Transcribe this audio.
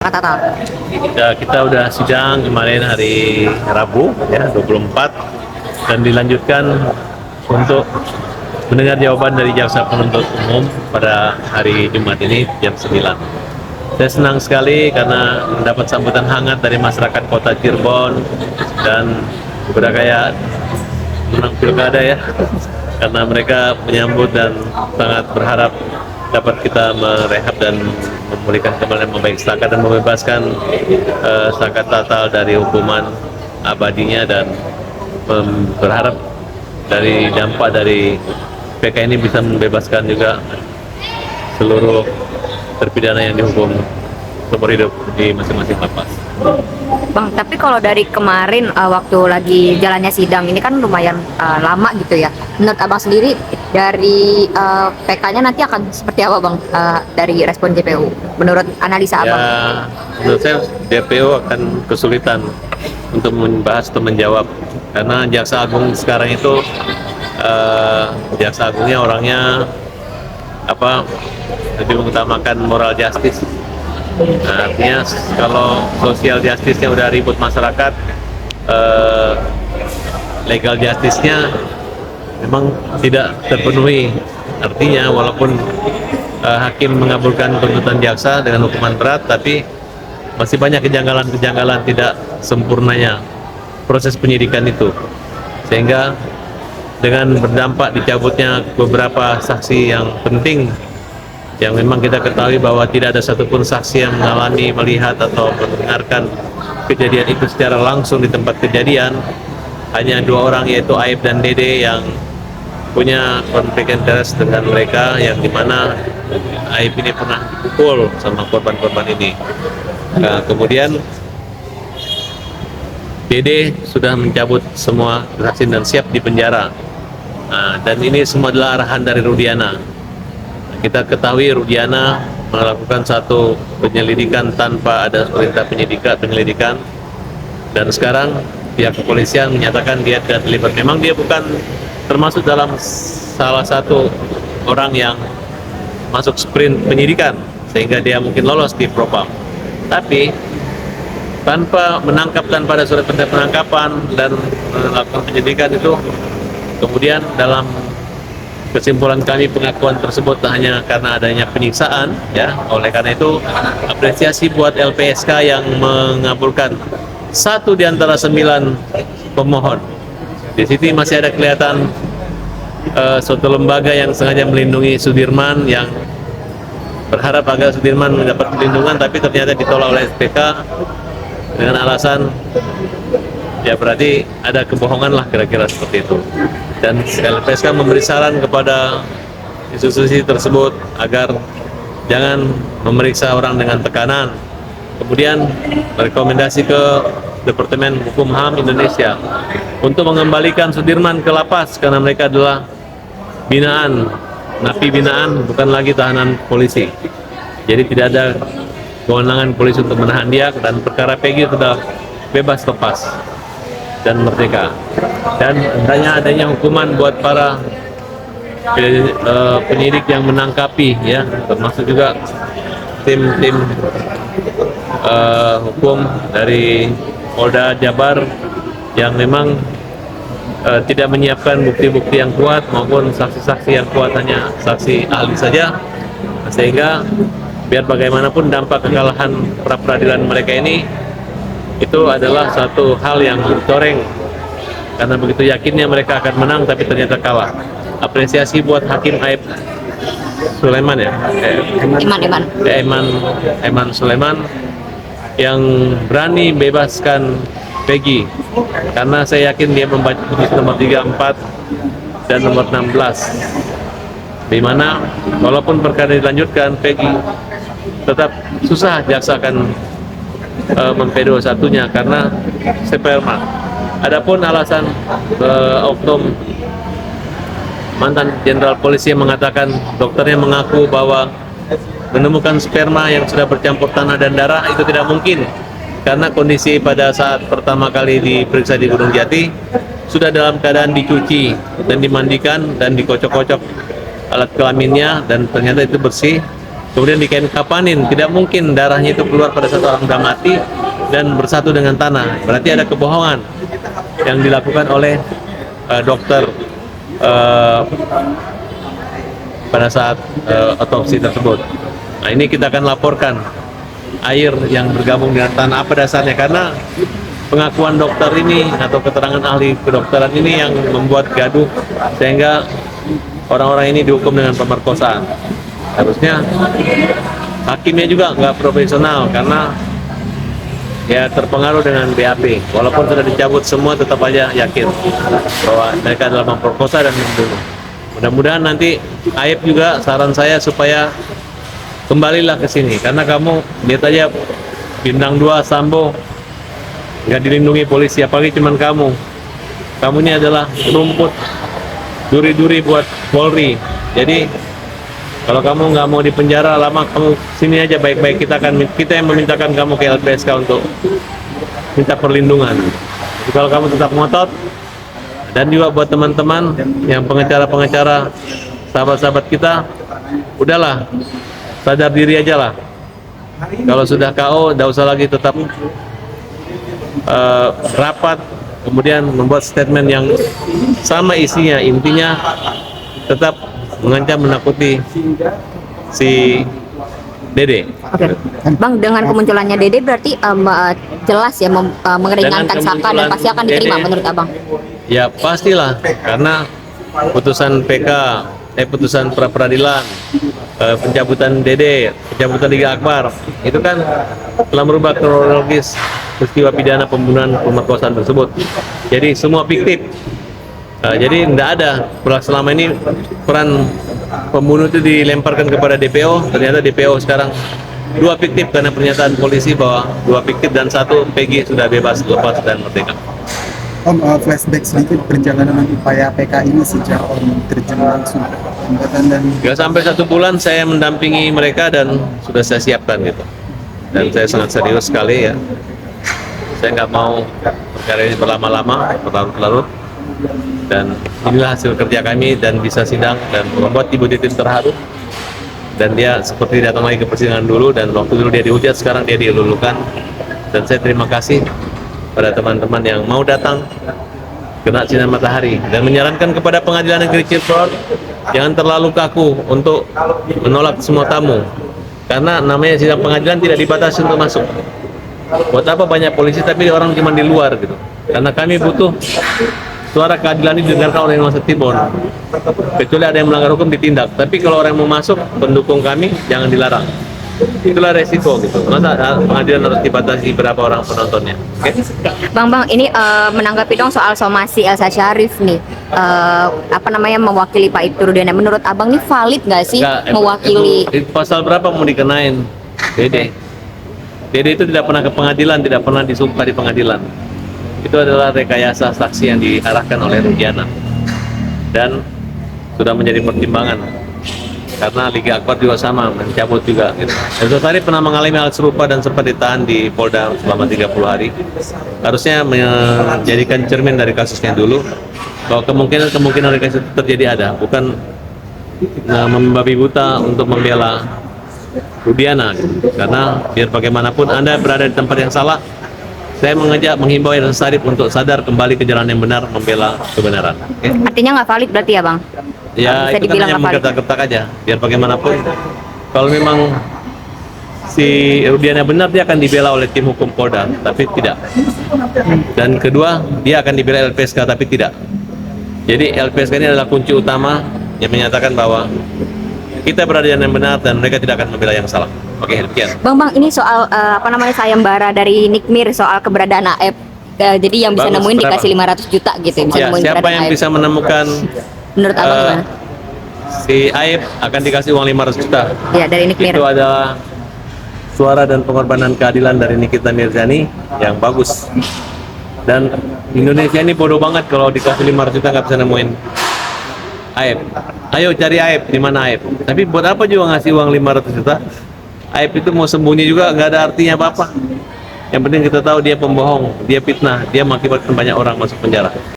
Kata Ya, kita udah sidang kemarin hari Rabu ya 24 dan dilanjutkan untuk mendengar jawaban dari jaksa penuntut umum pada hari Jumat ini jam 9. Saya senang sekali karena mendapat sambutan hangat dari masyarakat kota Cirebon dan udah kayak menang pilkada ya, karena mereka menyambut dan sangat berharap dapat kita merehab dan memulihkan kembali nama baik Saka dan membebaskan Saka Tatal dari hukuman abadinya, dan berharap dari dampak dari PK ini bisa membebaskan juga seluruh terpidana yang dihukum seumur hidup di masing-masing lapas. Bang, tapi kalau dari kemarin waktu lagi jalannya sidang ini kan lumayan lama gitu ya. Menurut Abang sendiri dari PK-nya nanti akan seperti apa Bang, dari respon JPU? Menurut analisa Abang? Ya, menurut saya JPU akan kesulitan untuk membahas atau menjawab karena Jaksa Agung sekarang itu Jaksa Agungnya orangnya lebih mengutamakan moral justice. Nah, artinya kalau social justice-nya udah ribut masyarakat, legal justice-nya memang tidak terpenuhi. Artinya walaupun hakim mengabulkan tuntutan jaksa dengan hukuman berat, tapi masih banyak kejanggalan-kejanggalan tidak sempurnanya proses penyidikan itu, sehingga dengan berdampak dicabutnya beberapa saksi yang penting yang memang kita ketahui bahwa tidak ada satupun saksi yang mengalami, melihat atau mendengarkan kejadian itu secara langsung di tempat kejadian. Hanya dua orang, yaitu Aib dan Dede, yang punya konflik interest dengan mereka, yang dimana Aib ini pernah dipukul sama korban-korban ini. Nah, kemudian Dede sudah mencabut semua kesaksian dan siap di penjara. Nah, dan ini semua adalah arahan dari Rudiana. Kita ketahui Rudiana melakukan satu penyelidikan tanpa ada perintah penyelidikan, dan sekarang pihak kepolisian menyatakan dia tidak terlibat. Memang dia bukan termasuk dalam salah satu orang yang masuk sprint penyidikan sehingga dia mungkin lolos di propam, tapi tanpa menangkap, tanpa ada surat perintah penangkapan dan melakukan penyidikan itu, kemudian dalam kesimpulan kami pengakuan tersebut hanya karena adanya penyiksaan ya. Oleh karena itu apresiasi buat LPSK yang mengabulkan satu di antara 9 pemohon. Di sini masih ada kelihatan suatu lembaga yang sengaja melindungi Sudirman, yang berharap agar Sudirman mendapat perlindungan, tapi ternyata ditolak oleh SPK dengan alasan ya berarti ada kebohongan lah, kira-kira seperti itu. Dan LPSK memberi saran kepada institusi tersebut agar jangan memeriksa orang dengan tekanan. Kemudian merekomendasi ke Departemen Hukum HAM Indonesia untuk mengembalikan Sudirman ke lapas karena mereka adalah binaan, napi binaan, bukan lagi tahanan polisi. Jadi tidak ada kewenangan polisi untuk menahan dia, dan perkara Peggy sudah bebas lepas dan merdeka. Dan hanya adanya hukuman buat para penyidik yang menangkapi ya, termasuk juga tim hukum dari Polda Jabar yang memang tidak menyiapkan bukti-bukti yang kuat maupun saksi-saksi yang kuat, hanya saksi ahli saja, sehingga biar bagaimanapun dampak kekalahan pra-peradilan mereka ini itu adalah satu hal yang coreng, karena begitu yakinnya mereka akan menang tapi ternyata kalah. Apresiasi buat Hakim Aib Sulaiman ya, Eman Sulaiman, yang berani bebaskan Peggy, karena saya yakin dia membaca putus nomor 34 dan nomor 16, di mana walaupun perkara dilanjutkan, Peggy tetap susah jaksa akan mempedo satunya karena sperma. Adapun alasan oknum mantan jenderal polisi yang mengatakan dokternya mengaku bahwa menemukan sperma yang sudah bercampur tanah dan darah, itu tidak mungkin karena kondisi pada saat pertama kali diperiksa di Gunung Jati sudah dalam keadaan dicuci dan dimandikan dan dikocok-kocok alat kelaminnya, dan ternyata itu bersih. kemudian dikain kapanin. Tidak mungkin darahnya itu keluar pada saat orang sudah mati dan bersatu dengan tanah. Berarti ada kebohongan yang dilakukan oleh dokter pada saat otopsi tersebut. Nah, ini kita akan laporkan air yang bergabung dengan tanah apa dasarnya, karena pengakuan dokter ini atau keterangan ahli kedokteran ini yang membuat gaduh sehingga orang-orang ini dihukum dengan pemerkosaan. Harusnya hakimnya juga nggak profesional karena ya terpengaruh dengan BAP. Walaupun sudah dicabut semua, tetap aja yakin bahwa mereka adalah memperkosa dan membunuh. Mudah-mudahan nanti Aib juga saran saya supaya kembalilah ke sini, karena kamu lihat aja bintang 2 Sambo nggak dilindungi polisi, apalagi cuman kamu. Kamu ini adalah rumput duri-duri buat Polri. Jadi kalau kamu nggak mau di penjara lama, kamu sini aja baik-baik. Kita yang memintakan kamu ke LPSK untuk minta perlindungan. Jadi kalau kamu tetap ngotot, dan juga buat teman-teman yang pengacara-pengacara, sahabat-sahabat kita, udahlah, sadar diri aja lah. Kalau sudah KO, tidak usah lagi tetap rapat, kemudian membuat statement yang sama isinya. Intinya tetap mengancam, menakuti si Dede. Oke. Bang, dengan kemunculannya Dede berarti jelas ya mengeringankan Saka dan pasti akan diterima Dede, menurut Abang? Ya pastilah, karena putusan PK, putusan pra peradilan, pencabutan Dede, pencabutan Liga Akbar, itu kan telah merubah kronologis peristiwa pidana pembunuhan pemerkosaan tersebut. Jadi semua fiktif. Jadi tidak ada, selama ini peran pembunuh itu dilemparkan kepada DPO, ternyata DPO sekarang 2 fiktif karena pernyataan polisi bahwa 2 fiktif dan 1 PG sudah bebas, lepas dan merdeka. Om, flashback sedikit perjalanan upaya PK ini sejak Om terjun langsung hambatan dan Gak sampai 1 bulan saya mendampingi mereka dan sudah saya siapkan gitu. Dan saya sangat serius sekali ya. Saya nggak mau perkara ini berlama-lama, berlarut-larut. Dan inilah hasil kerja kami dan bisa sidang dan membuat Ibu Titin terharu. Dan dia seperti datang lagi ke persidangan dulu, dan waktu dulu dia dihujat, sekarang dia dilulukan. Dan saya terima kasih pada teman-teman yang mau datang kena sinar matahari, dan menyarankan kepada Pengadilan Negeri Cirebon jangan terlalu kaku untuk menolak semua tamu, karena namanya sidang pengadilan tidak dibatasi untuk masuk. Buat apa banyak polisi tapi orang cuma di luar gitu, karena kami butuh suara keadilan ini didengarkan oleh masyarakat Cirebon. Kecuali ada yang melanggar hukum ditindak, tapi kalau orang mau masuk, pendukung kami jangan dilarang. Itulah resiko gitu. Masa pengadilan harus dibatasi berapa orang penontonnya? Oke? Bang, ini menanggapi dong soal somasi Elsa Syarif nih, mewakili Pak Ibtu Rudiana. Menurut Abang nih valid nggak sih mewakili? Itu pasal berapa mau dikenain? Dede itu tidak pernah ke pengadilan, tidak pernah disumpah di pengadilan. Itu adalah rekayasa saksi yang diarahkan oleh Rudiana dan sudah menjadi pertimbangan. Karena Liga Akbar juga sama, mencabut juga gitu. Elsa Syarif pernah mengalami hal serupa dan sempat ditahan di Polda selama 30 hari. Harusnya menjadikan cermin dari kasusnya dulu, bahwa kemungkinan rekayasa itu terjadi ada, bukan membabi buta untuk membela Rudiana gitu. Karena biar bagaimanapun Anda berada di tempat yang salah, saya menghimbau Elsa Syarif untuk sadar kembali ke jalan yang benar, membela kebenaran. Okay? Artinya nggak valid berarti ya, Bang? Ya, Bisa itu kan hanya menggertak-gertak aja. Biar bagaimanapun, kalau memang si Rudiana benar, dia akan dibela oleh tim hukum Polda, tapi tidak. Dan kedua, dia akan dibela LPSK, tapi tidak. Jadi LPSK ini adalah kunci utama yang menyatakan bahwa kita berada di jalan yang benar dan mereka tidak akan membela yang salah. Oke, demikian. Bang, ini soal sayembara dari Nikmir soal keberadaan AF. Jadi yang bisa Bagus, nemuin berapa? dikasih 500 juta gitu, bisa Ya, nemuin siapa keberadaan yang AF. bisa menemukan Menurut Abang gimana? si Aib akan dikasih uang 500 juta. Ya, dari Nikmir. Itu adalah suara dan pengorbanan keadilan dari Nikita Mirzani yang bagus. Dan Indonesia ini bodoh banget kalau dikasih 500 juta nggak bisa nemuin Aib. Ayo cari Aib, di mana Aib? Tapi buat apa juga ngasih uang 500 juta? Aib itu mau sembunyi juga nggak ada artinya apa-apa. Yang penting kita tahu dia pembohong, dia fitnah, dia mengakibatkan banyak orang masuk penjara.